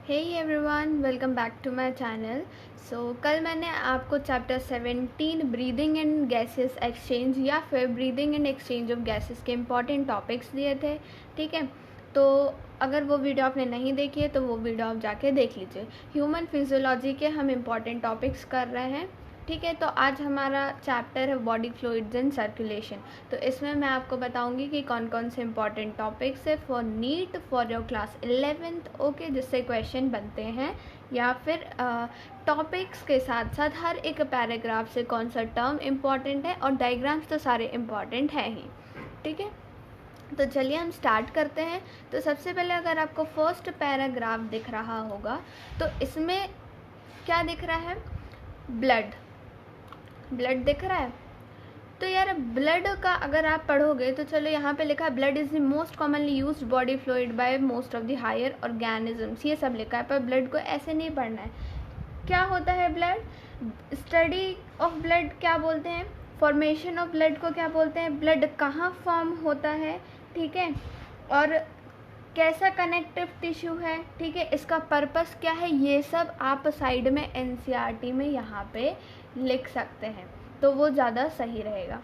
Hey everyone, welcome back to my channel. कल मैंने आपको chapter 17 breathing and gases exchange या फिर breathing and exchange of gases के इम्पॉर्टेंट टॉपिक्स दिए थे। ठीक है, तो अगर वो वीडियो आपने नहीं देखी है तो वो वीडियो आप जाके देख लीजिए। ह्यूमन फिजियोलॉजी के हम इम्पॉर्टेंट टॉपिक्स कर रहे हैं। ठीक है, तो आज हमारा चैप्टर है बॉडी फ्लूइड्स एंड सर्कुलेशन। तो इसमें मैं आपको बताऊंगी कि कौन कौन से इम्पॉर्टेंट टॉपिक्स है for NEET for your class 11th। Okay, जिससे क्वेश्चन बनते हैं या फिर टॉपिक्स के साथ साथ हर एक पैराग्राफ से कौन सा टर्म इम्पॉर्टेंट है, और डायग्राम्स तो सारे इम्पॉर्टेंट हैं ही। ठीक है, तो चलिए हम स्टार्ट करते हैं। तो सबसे पहले अगर आपको फर्स्ट पैराग्राफ दिख रहा होगा तो इसमें क्या दिख रहा है? ब्लड दिख रहा है। तो यार ब्लड का अगर आप पढ़ोगे तो चलो यहाँ पे लिखा है blood is the most commonly used body fluid by most of the higher organisms, ये सब लिखा है। पर ब्लड को ऐसे नहीं पढ़ना है। क्या होता है ब्लड? स्टडी ऑफ ब्लड क्या बोलते हैं? फॉर्मेशन ऑफ ब्लड को क्या बोलते हैं? ब्लड कहाँ फॉर्म होता है, ठीक है, और कैसा कनेक्टिव टिश्यू है, ठीक है, इसका पर्पस क्या है, ये सब आप साइड में एनसीईआरटी में यहाँ पे लिख सकते हैं, तो वो ज़्यादा सही रहेगा।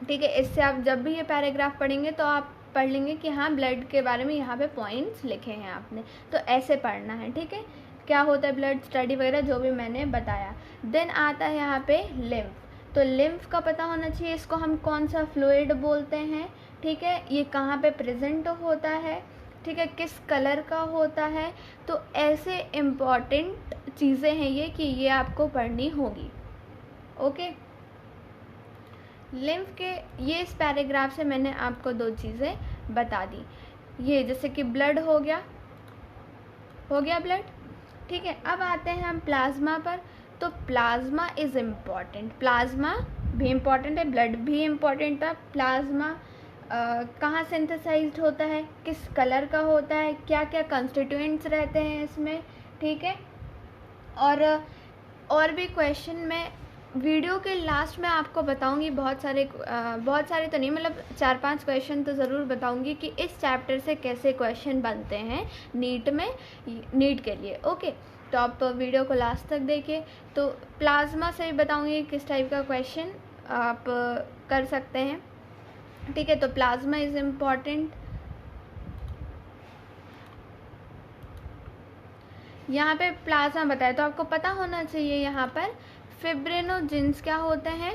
ठीक है, इससे आप जब भी ये पैराग्राफ पढ़ेंगे तो आप पढ़ लेंगे कि हाँ ब्लड के बारे में यहाँ पे पॉइंट्स लिखे हैं आपने, तो ऐसे पढ़ना है। ठीक है, क्या होता है ब्लड, स्टडी वगैरह जो भी मैंने बताया। देन आता है यहाँ पे लिम्फ। तो लिम्फ का पता होना चाहिए, इसको हम कौन सा फ्लूइड बोलते हैं, ठीक है, ये कहाँ पे प्रेजेंट होता है, ठीक है, किस कलर का होता है। तो ऐसे इम्पॉर्टेंट चीज़ें हैं ये कि ये आपको पढ़नी होगी। ओके, लिम्फ के ये इस पैराग्राफ से मैंने आपको दो चीज़ें बता दी। ये जैसे कि ब्लड हो गया ब्लड। ठीक है, अब आते हैं हम प्लाज्मा पर। तो प्लाज्मा इज़ इम्पॉर्टेंट, प्लाज्मा भी इम्पॉर्टेंट है, ब्लड भी इम्पॉर्टेंट है। प्लाज्मा कहाँ सिंथेसाइज्ड होता है, किस कलर का होता है, क्या क्या कंस्टिट्यूएंट्स रहते हैं इसमें, ठीक है। और भी क्वेश्चन मैं वीडियो के लास्ट में आपको बताऊंगी। बहुत सारे तो नहीं, मतलब 4-5 क्वेश्चन तो ज़रूर बताऊंगी कि इस चैप्टर से कैसे क्वेश्चन बनते हैं नीट के लिए। ओके, तो आप वीडियो को लास्ट तक देखिए। तो प्लाज्मा से भी बताऊंगी किस टाइप का क्वेश्चन आप कर सकते हैं। ठीक है, तो प्लाज्मा इज़ इम्पॉर्टेंट। यहाँ पे प्लाज्मा बताया तो आपको पता होना चाहिए यहाँ पर फिब्रिनोजेंस क्या होते हैं,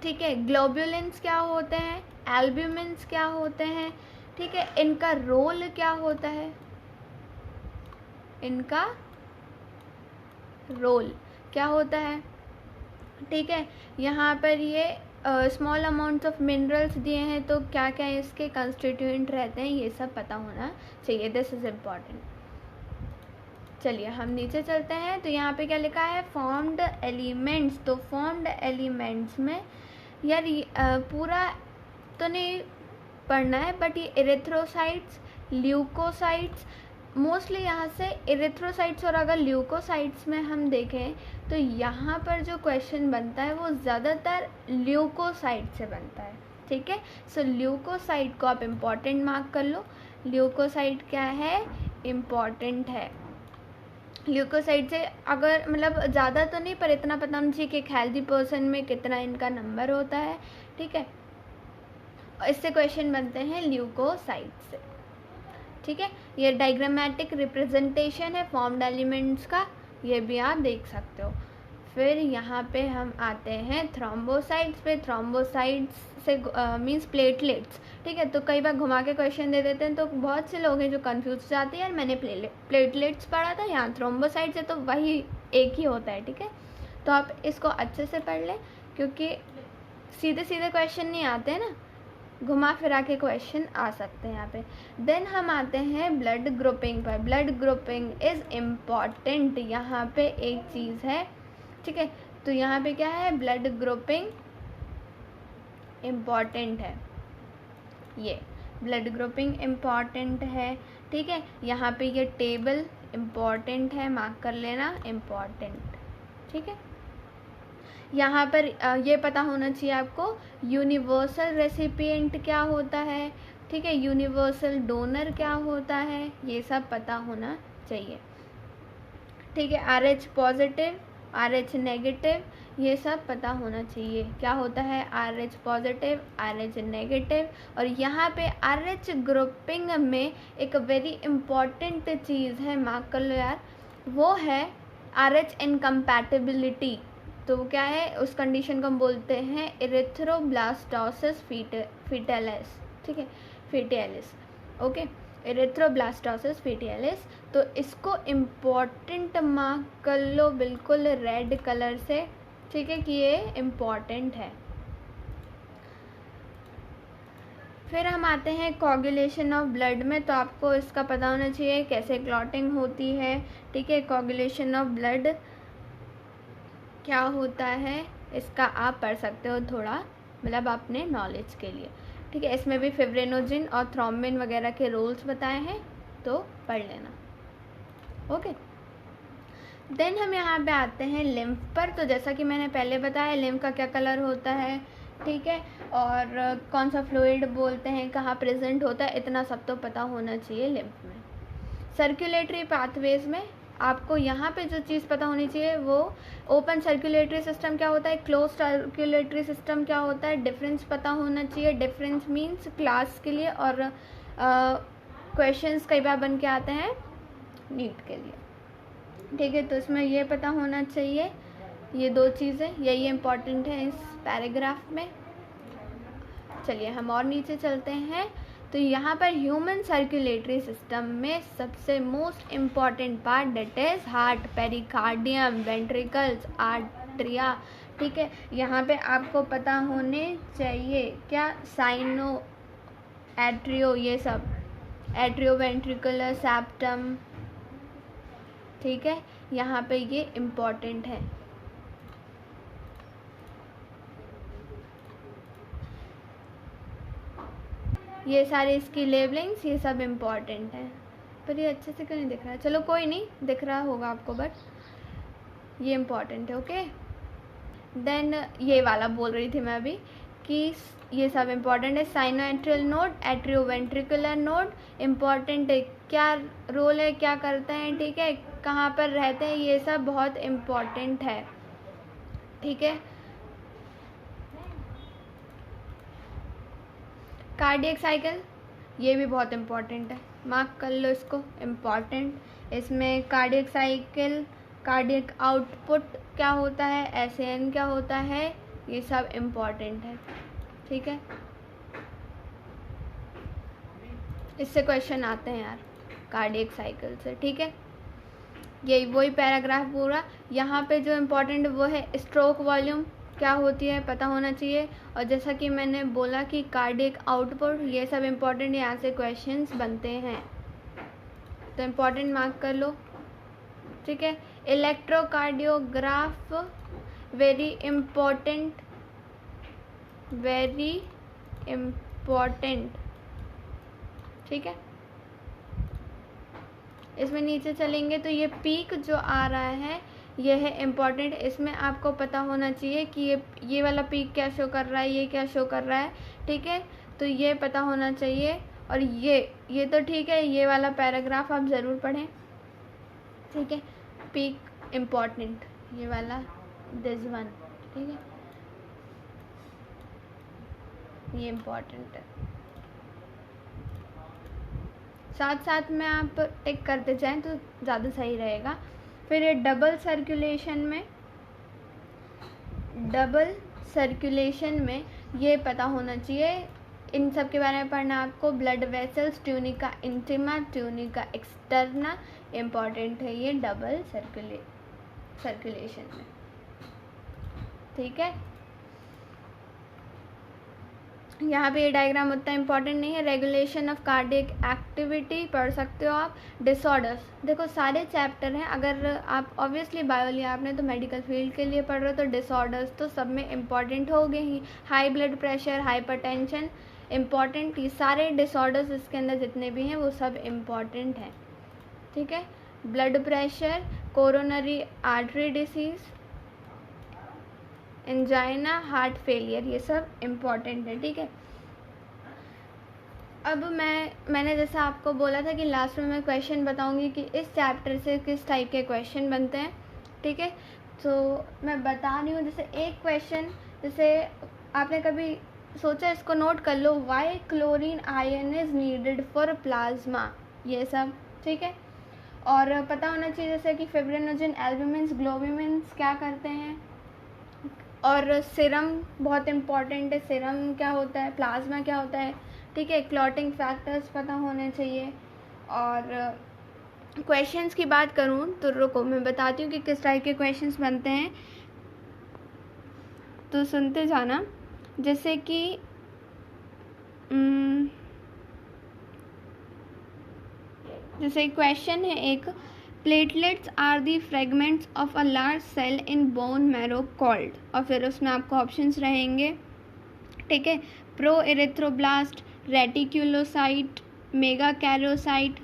ठीक है, ग्लोब्युलिन्स क्या होते हैं, एल्ब्यूमिन्स क्या होते हैं, ठीक है, इनका रोल क्या होता है, इनका रोल क्या होता है, ठीक है। यहाँ पर ये स्मॉल अमाउंट्स ऑफ मिनरल्स दिए हैं, तो क्या क्या इसके कंस्टिट्यूएंट रहते हैं, ये सब पता होना चाहिए। This is important. चलिए हम नीचे चलते हैं। तो यहाँ पे क्या लिखा है? Formed elements. तो फॉर्म्ड एलिमेंट्स में यार पूरा तो नहीं पढ़ना है, बट ये इरेथ्रोसाइट्स, ल्यूकोसाइट्स, मोस्टली यहाँ से इरेथ्रोसाइट्स, और अगर ल्यूकोसाइट्स में हम देखें तो यहाँ पर जो क्वेश्चन बनता है वो ज़्यादातर ल्यूकोसाइट से बनता है। ठीक है, सो ल्यूकोसाइट को आप इम्पॉर्टेंट मार्क कर लो। ल्यूकोसाइट क्या है? इम्पॉर्टेंट है। ल्यूकोसाइट से अगर मतलब ज़्यादा तो नहीं, पर इतना पता होना चाहिए कि एक हेल्दी पर्सन में कितना इनका नंबर होता है। ठीक है, इससे क्वेश्चन बनते हैं ल्यूकोसाइट से। ठीक है, ये डायग्रामेटिक रिप्रेजेंटेशन है फॉर्म्ड एलिमेंट्स का, ये भी आप देख सकते हो। फिर यहाँ पे हम आते हैं थ्रोम्बोसाइट्स पे। थ्रोम्बोसाइट्स से मींस प्लेटलेट्स। ठीक है, तो कई बार घुमा के क्वेश्चन दे देते हैं, तो बहुत से लोग हैं जो कंफ्यूज हो जाते हैं, यार मैंने प्लेटलेट्स पढ़ा था, यहाँ थ्रोम्बोसाइट्स है, तो वही एक ही होता है। ठीक है, तो आप इसको अच्छे से पढ़ लें, क्योंकि सीधे सीधे क्वेश्चन नहीं आते हैं ना, घुमा फिरा के क्वेश्चन आ सकते हैं यहाँ पे। देन हम आते हैं ब्लड ग्रुपिंग पर। Blood grouping is important. यहाँ पे एक चीज़ है, ठीक है, तो यहाँ पे क्या है? ब्लड ग्रुपिंग इम्पॉर्टेंट है। ये ब्लड ग्रुपिंग इम्पॉर्टेंट है। ठीक है, यहाँ पे ये टेबल इम्पॉर्टेंट है, मार्क कर लेना, इम्पॉर्टेंट। ठीक है, यहाँ पर ये पता होना चाहिए आपको यूनिवर्सल रेसिपिएंट क्या होता है, ठीक है, यूनिवर्सल डोनर क्या होता है, ये सब पता होना चाहिए, ठीक है। RH पॉजिटिव, RH नेगेटिव, ये सब पता होना चाहिए क्या होता है RH पॉजिटिव, RH नेगेटिव। और यहाँ पे RH ग्रुपिंग में एक वेरी इम्पॉर्टेंट चीज़ है, मार्क कर लो यार, वो है RH इनकम्पैटिबिलिटी। तो क्या है, उस कंडीशन को हम बोलते हैं इरिथ्रोब्लास्टोसिस फीटैलिस, ठीक है, फीटैलिस, ओके, इरिथ्रोब्लास्टोसिस फीटैलिस। तो इसको इम्पॉर्टेंट मार्क कर लो बिल्कुल रेड कलर से, ठीक है, कि ये इम्पॉर्टेंट है। फिर हम आते हैं कोगुलेशन ऑफ ब्लड में। तो आपको इसका पता होना चाहिए कैसे क्लॉटिंग होती है, ठीक है। कोगुलेशन ऑफ ब्लड क्या होता है इसका आप पढ़ सकते हो थोड़ा, मतलब अपने नॉलेज के लिए, ठीक है। इसमें भी फिब्रिनोजिन और थ्रोम्बिन वगैरह के रोल्स बताए हैं, तो पढ़ लेना, ओके। देन हम यहाँ पे आते हैं लिम्फ पर। तो जैसा कि मैंने पहले बताया, लिम्फ का क्या कलर होता है, ठीक है, और कौन सा फ्लूइड बोलते हैं, कहाँ प्रेजेंट होता है, इतना सब तो पता होना चाहिए लिम्फ में। सर्कुलेटरी पाथवेज में आपको यहाँ पे जो चीज़ पता होनी चाहिए वो ओपन सर्कुलेटरी सिस्टम क्या होता है, क्लोज सर्कुलेटरी सिस्टम क्या होता है, डिफरेंस पता होना चाहिए। डिफरेंस मीन्स क्लास के लिए, और क्वेश्चंस कई बार बन के आते हैं नीट के लिए, ठीक है। तो इसमें ये पता होना चाहिए, ये दो चीज़ें, यही इम्पॉर्टेंट है इस पैराग्राफ में। चलिए हम और नीचे चलते हैं। तो यहाँ पर ह्यूमन सर्कुलेटरी सिस्टम में सबसे most important part that is heart, pericardium, ventricles, arteria, ठीक है। यहाँ पे आपको पता होने चाहिए क्या, साइनो, एट्रियो, ये सब, एट्रियो वेंट्रिकुलर सेप्टम, ठीक है, यहाँ पे ये इम्पॉर्टेंट है। ये सारे इसकी लेबलिंग्स, ये सब इम्पॉर्टेंट है। पर ये अच्छे से क्यों नहीं दिख रहा है, चलो कोई नहीं, दिख रहा होगा आपको, बट ये इम्पॉर्टेंट है, ओके। देन ये वाला बोल रही थी मैं अभी कि ये सब इम्पॉर्टेंट है। Sinoatrial node, atrioventricular node important है, क्या रोल है, क्या करते हैं, ठीक है, कहाँ पर रहते हैं, ये सब बहुत इम्पॉर्टेंट है, ठीक है। कार्डियक साइकिल, ये भी बहुत इम्पॉर्टेंट है, मार्क कर लो इसको, इम्पॉर्टेंट। इसमें कार्डियक साइकिल, कार्डियक आउटपुट क्या होता है, SAN क्या होता है, ये सब इम्पॉर्टेंट है, ठीक है। इससे क्वेश्चन आते हैं यार कार्डियक साइकिल से, ठीक है। यही वही पैराग्राफ पूरा। यहाँ पे जो इम्पोर्टेंट वो है स्ट्रोक वॉल्यूम क्या होती है पता होना चाहिए, और जैसा कि मैंने बोला कि कार्डियक आउटपुट, ये सब इम्पोर्टेंट, यहाँ से क्वेश्चंस बनते हैं, तो इम्पोर्टेंट मार्क कर लो, ठीक है। Electrocardiograph very important, very important, ठीक है। इसमें नीचे चलेंगे तो ये पीक जो आ रहा है ये है इम्पॉर्टेंट। इसमें आपको पता होना चाहिए कि ये वाला पीक क्या शो कर रहा है, ये क्या शो कर रहा है, ठीक है। तो ये पता होना चाहिए। और ये तो ठीक है, ये वाला पैराग्राफ आप ज़रूर पढ़ें, ठीक है। पीक इम्पॉर्टेंट, ये वाला दिस वन, ठीक है, ये इम्पॉर्टेंट है। साथ साथ में आप टिक करते जाएं तो ज़्यादा सही रहेगा। फिर ये डबल सर्कुलेशन में ये पता होना चाहिए, इन सब के बारे में पढ़ना आपको। Blood vessels, tunica intima, tunica externa important है ये डबल सर्कुलेशन में, ठीक है। यहाँ पे ये डायग्राम उतना इम्पॉर्टेंट नहीं है। रेगुलेशन ऑफ कार्डियक एक्टिविटी पढ़ सकते हो आप। डिसऑर्डर्स, देखो सारे चैप्टर हैं, अगर आप ऑब्वियसली बायो लिया आपने तो मेडिकल फील्ड के लिए पढ़ रहे हो तो डिसऑर्डर्स तो सब में इम्पॉर्टेंट हो गए ही। High blood pressure, hypertension important, ये सारे डिसऑर्डर्स इसके अंदर जितने भी हैं वो सब इम्पॉर्टेंट हैं, ठीक है। Blood pressure, coronary artery disease, angina, heart failure, ये सब इम्पॉर्टेंट है, ठीक है। अब मैंने जैसे आपको बोला था कि लास्ट में मैं क्वेश्चन बताऊंगी कि इस चैप्टर से किस टाइप के क्वेश्चन बनते हैं, ठीक है। तो मैं बता रही हूँ, जैसे एक क्वेश्चन, जैसे आपने कभी सोचा, इसको नोट कर लो, why chlorine ion is needed for plasma, ये सब, ठीक है। और पता होना चाहिए जैसे कि फिब्रिनोजन, एल्बुमिन्स, ग्लोबुमिन्स क्या करते हैं, और सीरम बहुत इम्पॉर्टेंट है, सीरम क्या होता है, प्लाज्मा क्या होता है, ठीक है। क्लॉटिंग फैक्टर्स पता होने चाहिए। और क्वेश्चंस की बात करूँ तो रुको मैं बताती हूँ कि किस टाइप के क्वेश्चंस बनते हैं, तो सुनते जाना। जैसे कि जैसे क्वेश्चन है एक, platelets are the fragments of a large cell in bone marrow called, और फिर उसमें आपको ऑप्शंस रहेंगे, ठीक है। Proerythroblast, reticulocyte, megakaryocyte,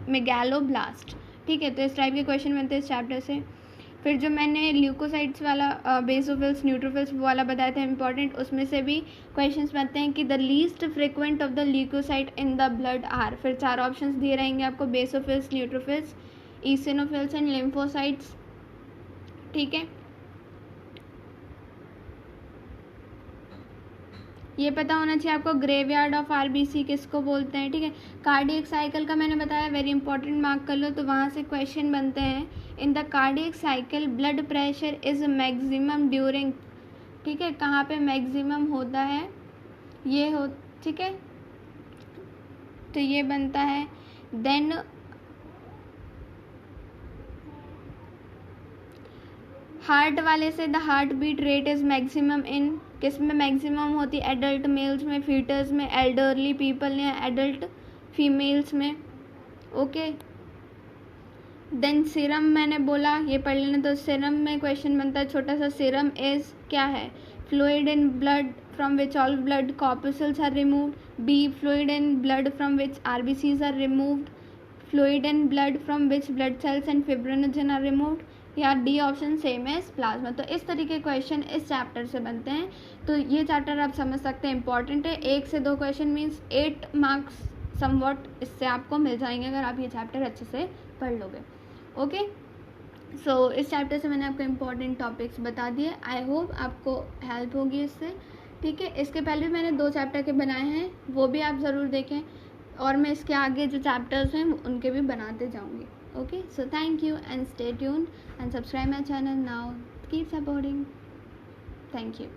megaloblast, ठीक है। तो इस टाइप के क्वेश्चन बनते हैं इस चैप्टर से। फिर जो मैंने ल्यूकोसाइट्स वाला, बेसोफिल्स, न्यूट्रोफिल्स वाला बताया था इंपॉर्टेंट, उसमें से भी क्वेश्चंस बनते हैं कि the least frequent of the leucocyte in the blood are, फिर 4 ऑप्शंस दिए रहेंगे आपको, basophils, neutrophils, eosinophils and lymphocytes, ठीक है। ये पता होना चाहिए आपको ग्रेवयार्ड ऑफ आरबीसी किसको बोलते हैं, ठीक है। कार्डियक साइकिल का मैंने बताया, वेरी इंपॉर्टेंट, मार्क कर लो, तो वहाँ से क्वेश्चन बनते हैं। In the cardiac cycle blood pressure is maximum during, ठीक है, कहाँ पे मैक्सिमम होता है, ये हो, ठीक है। तो ये बनता है। देन हार्ट वाले से, the heart beat rate is maximum in, किस में मैक्सिमम होती है, एडल्ट मेल्स में, फीटर्स में, एल्डरली पीपल या एडल्ट फीमेल्स में, ओके। देन सीरम मैंने बोला, ये पढ़ लेना। तो सीरम में क्वेश्चन बनता है छोटा सा, सीरम इज क्या है, fluid in blood from which all blood corpuscles are removed, B fluid in blood from which RBCs are removed, fluid in blood from which blood cells and fibrinogen are removed, या D option same as plasma. तो इस तरीके question इस chapter से बनते हैं। तो ये चैप्टर आप समझ सकते हैं इंपॉर्टेंट है, 1 से 2 क्वेश्चन मीन्स 8 मार्क्स समवॉट इससे आपको मिल जाएंगे अगर आप ये चैप्टर अच्छे से पढ़ लोगे, ओके। सो इस चैप्टर से मैंने आपको इम्पॉर्टेंट टॉपिक्स बता दिए, आई होप आपको हेल्प होगी इससे, ठीक है। इसके पहले भी मैंने 2 चैप्टर के बनाए हैं, वो भी आप ज़रूर देखें, और मैं इसके आगे जो चैप्टर्स हैं उनके भी बनाते जाऊँगी, okay. So thank you and stay tuned and subscribe my channel now, keep supporting, thank you.